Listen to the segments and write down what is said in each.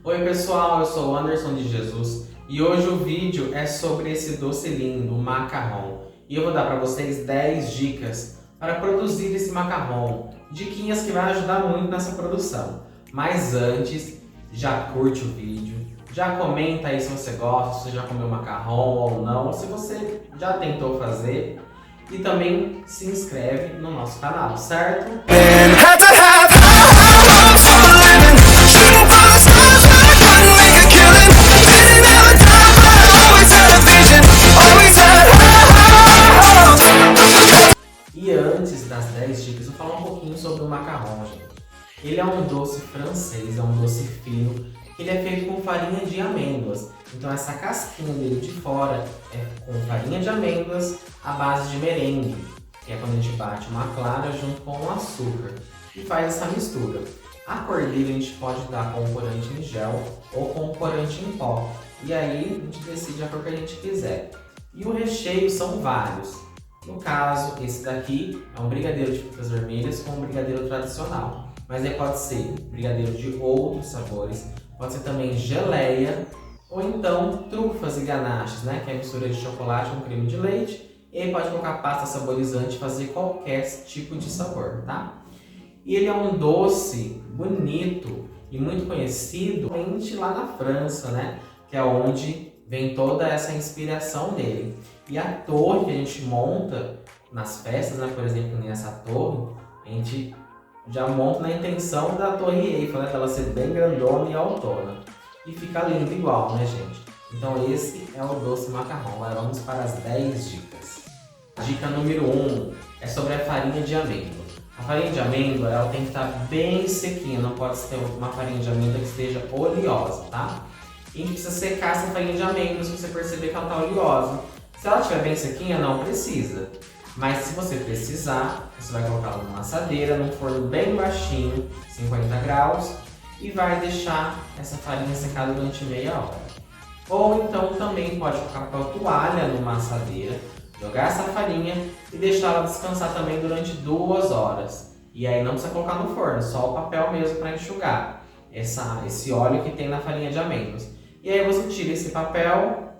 Oi pessoal, eu sou o Anderson de Jesus e hoje o vídeo é sobre esse doce lindo, o macarrão. E eu vou dar para vocês 10 dicas para produzir esse macarrão. Diquinhas que vai ajudar muito nessa produção. Mas antes, já curte o vídeo, já comenta aí se você gosta, se você já comeu macarrão ou não, ou se você já tentou fazer. E também se inscreve no nosso canal, certo? E antes das 10 dicas, eu vou falar um pouquinho sobre o macarrão, gente. Ele é um doce francês, é um doce fino, ele é feito com farinha de amêndoas. Então essa casquinha dele de fora é com farinha de amêndoas à base de merengue, que é quando a gente bate uma clara junto com o açúcar e faz essa mistura. A cor dele a gente pode dar com corante em gel ou com corante em pó. E aí a gente decide a cor que a gente quiser. E o recheio são vários. No caso, esse daqui é um brigadeiro de frutas vermelhas com um brigadeiro tradicional. Mas aí pode ser brigadeiro de outros sabores, pode ser também geleia, ou então trufas e ganaches, né? Que é a mistura de chocolate com creme de leite. E aí pode colocar pasta saborizante e fazer qualquer tipo de sabor, tá? E ele é um doce bonito e muito conhecido, principalmente lá na França, né? Que é onde vem toda essa inspiração dele. E a torre que a gente monta nas festas, né? Por exemplo, nessa torre, a gente já monta na intenção da Torre Eiffel, né? Pra ela ser bem grandona e autona. E fica lindo igual, né, gente? Então esse é o doce macarrão. Agora vamos para as 10 dicas. Dica número 1 é sobre a farinha de amêndoa. A farinha de amêndoa, ela tem que estar bem sequinha, não pode ter uma farinha de amêndoa que esteja oleosa, tá? E a gente precisa secar essa farinha de amêndoa se você perceber que ela está oleosa. Se ela estiver bem sequinha, não precisa. Mas se você precisar, você vai colocar ela numa assadeira, num forno bem baixinho, 50 graus, e vai deixar essa farinha secar durante meia hora. Ou então também pode colocar papel toalha numa assadeira, jogar essa farinha e deixar ela descansar também durante 2 horas. E aí não precisa colocar no forno, só o papel mesmo para enxugar esse óleo que tem na farinha de amêndoas. E aí você tira esse papel,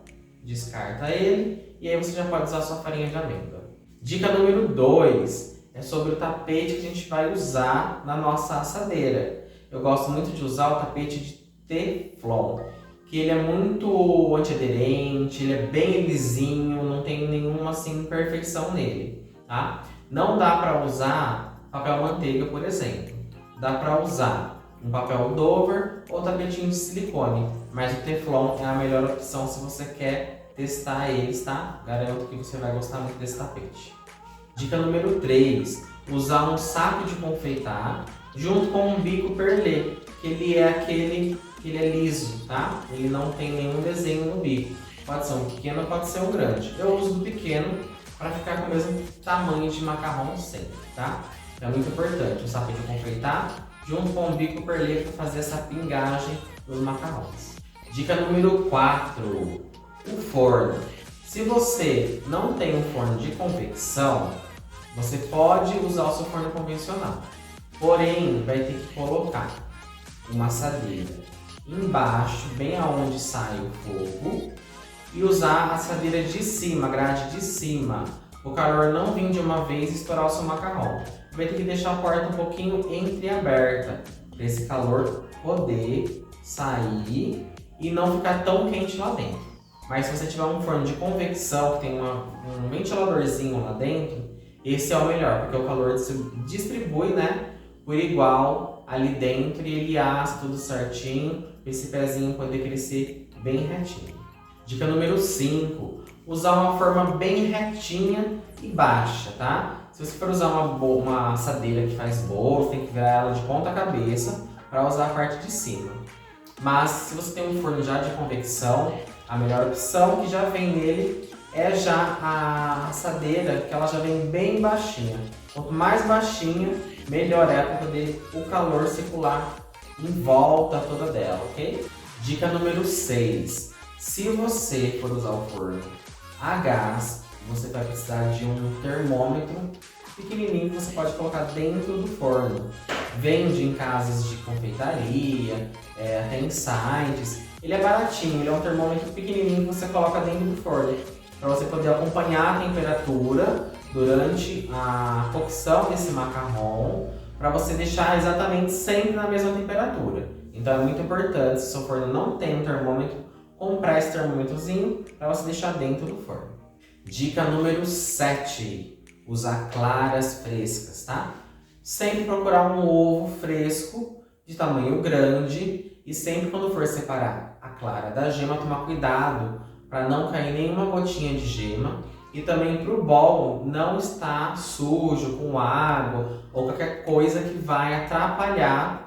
descarta ele, e aí você já pode usar a sua farinha de amêndoa. Dica número 2 é sobre o tapete que a gente vai usar na nossa assadeira. Eu gosto muito de usar o tapete de Teflon, que ele é muito antiaderente, ele é bem lisinho, não tem nenhuma assim imperfeição nele, tá? Não dá para usar papel manteiga, por exemplo. Dá para usar um papel Dover ou tapetinho de silicone, mas o Teflon é a melhor opção se você quer testar eles, tá? Garanto que você vai gostar muito desse tapete. Dica número 3, usar um saco de confeitar junto com um bico perlé, que ele é liso, tá? Ele não tem nenhum desenho no bico. Pode ser um pequeno, pode ser um grande. Eu uso do pequeno para ficar com o mesmo tamanho de macarrão sempre, tá? É muito importante o saco de confeitar junto com o bico perlé para fazer essa pingagem dos macarrões. Dica número 4, o forno. Se você não tem um forno de convecção, você pode usar o seu forno convencional. Porém, vai ter que colocar uma assadeira embaixo, bem aonde sai o fogo, e usar a assadeira de cima, a grade de cima. O calor não vir de uma vez e estourar o seu macarrão. Vai ter que deixar a porta um pouquinho entreaberta, para esse calor poder sair e não ficar tão quente lá dentro. Mas se você tiver um forno de convecção que tem um ventiladorzinho lá dentro, esse é o melhor, porque o calor se distribui, né, por igual ali dentro e ele assa tudo certinho, para esse pezinho poder crescer bem retinho. Dica número 5, usar uma forma bem retinha e baixa, tá? Se você for usar uma assadeira que faz bolo, tem que virar ela de ponta cabeça para usar a parte de cima. Mas se você tem um forno já de convecção, a melhor opção que já vem nele é já a assadeira, que ela já vem bem baixinha. Quanto mais baixinha, melhor é para poder o calor circular em volta toda dela, ok? Dica número 6. Se você for usar o forno a gás, você vai precisar de um termômetro pequenininho que você pode colocar dentro do forno. Vende em casas de confeitaria, até em sites. Ele é baratinho, ele é um termômetro pequenininho que você coloca dentro do forno, para você poder acompanhar a temperatura durante a cocção desse macarrão, para você deixar exatamente sempre na mesma temperatura. Então é muito importante, se o seu forno não tem um termômetro, comprar esse termômetrozinho para você deixar dentro do forno. Dica número 7, usar claras frescas, tá? Sempre procurar um ovo fresco, de tamanho grande, e sempre quando for separar a clara da gema, tomar cuidado para não cair nenhuma gotinha de gema, e também para o bol não estar sujo com água ou qualquer coisa que vai atrapalhar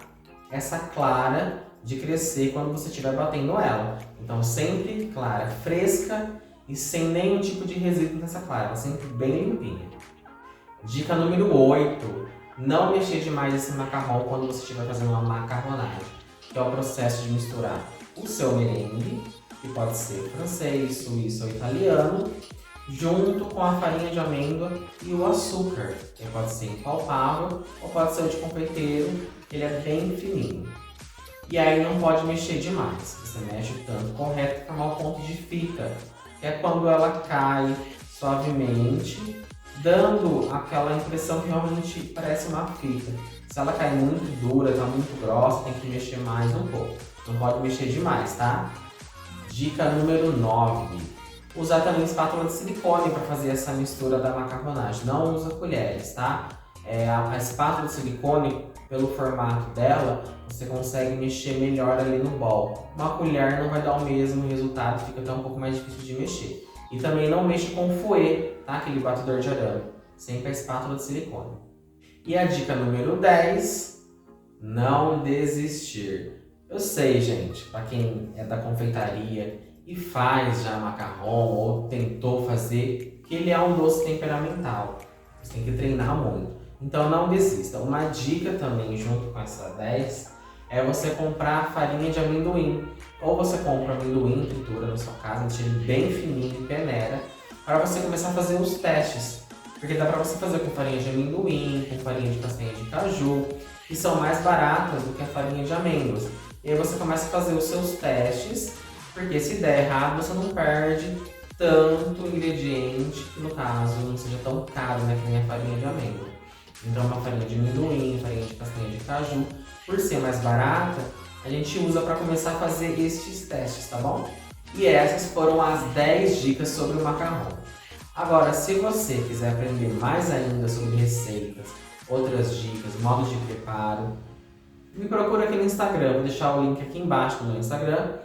essa clara de crescer quando você estiver batendo ela. Então sempre clara fresca e sem nenhum tipo de resíduo nessa clara, ela sempre bem limpinha. Dica número 8, não mexer demais esse macarrão quando você estiver fazendo uma macarronagem, que é o processo de misturar o seu merengue, que pode ser francês, suíço ou italiano, junto com a farinha de amêndoa e o açúcar, que pode ser impalpável ou pode ser o de confeiteiro, ele é bem fininho. E aí não pode mexer demais, você mexe o tanto correto para formar o ponto de fita, que é quando ela cai suavemente, dando aquela impressão que realmente parece uma fita. Se ela cair muito dura, está muito grossa, tem que mexer mais um pouco. Não pode mexer demais, tá? Dica número 9. Usar também espátula de silicone para fazer essa mistura da macarronagem. Não usa colheres, tá? A espátula de silicone, pelo formato dela, você consegue mexer melhor ali no bol. Uma colher não vai dar o mesmo resultado, fica até um pouco mais difícil de mexer. E também não mexa com fouet, tá? Aquele batedor de arame. Sempre a espátula de silicone. E a dica número 10, não desistir. Eu sei, gente, para quem é da confeitaria e faz já macarrão ou tentou fazer, que ele é um doce temperamental. Você tem que treinar muito. Então não desista. Uma dica também, junto com essa 10, é você comprar farinha de amendoim. Ou você compra amendoim, tritura na sua casa, deixa ele bem fininho, peneira, para você começar a fazer os testes. Porque dá para você fazer com farinha de amendoim, com farinha de castanha de caju, que são mais baratas do que a farinha de amêndoas. E aí você começa a fazer os seus testes, porque se der errado, você não perde tanto ingrediente, que no caso não seja tão caro, né, que nem a farinha de amêndoa. Então uma farinha de amendoim, farinha de castanha de caju, por ser mais barata, a gente usa para começar a fazer estes testes, tá bom? E essas foram as 10 dicas sobre o macarrão. Agora, se você quiser aprender mais ainda sobre receitas, outras dicas, modos de preparo, me procura aqui no Instagram, vou deixar o link aqui embaixo no meu Instagram.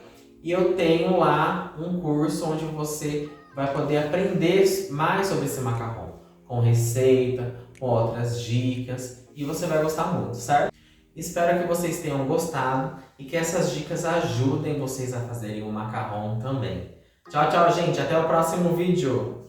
E eu tenho lá um curso onde você vai poder aprender mais sobre esse macarrão, com receita, com outras dicas, e você vai gostar muito, certo? Espero que vocês tenham gostado e que essas dicas ajudem vocês a fazerem o macarrão também. Tchau, tchau, gente. Até o próximo vídeo.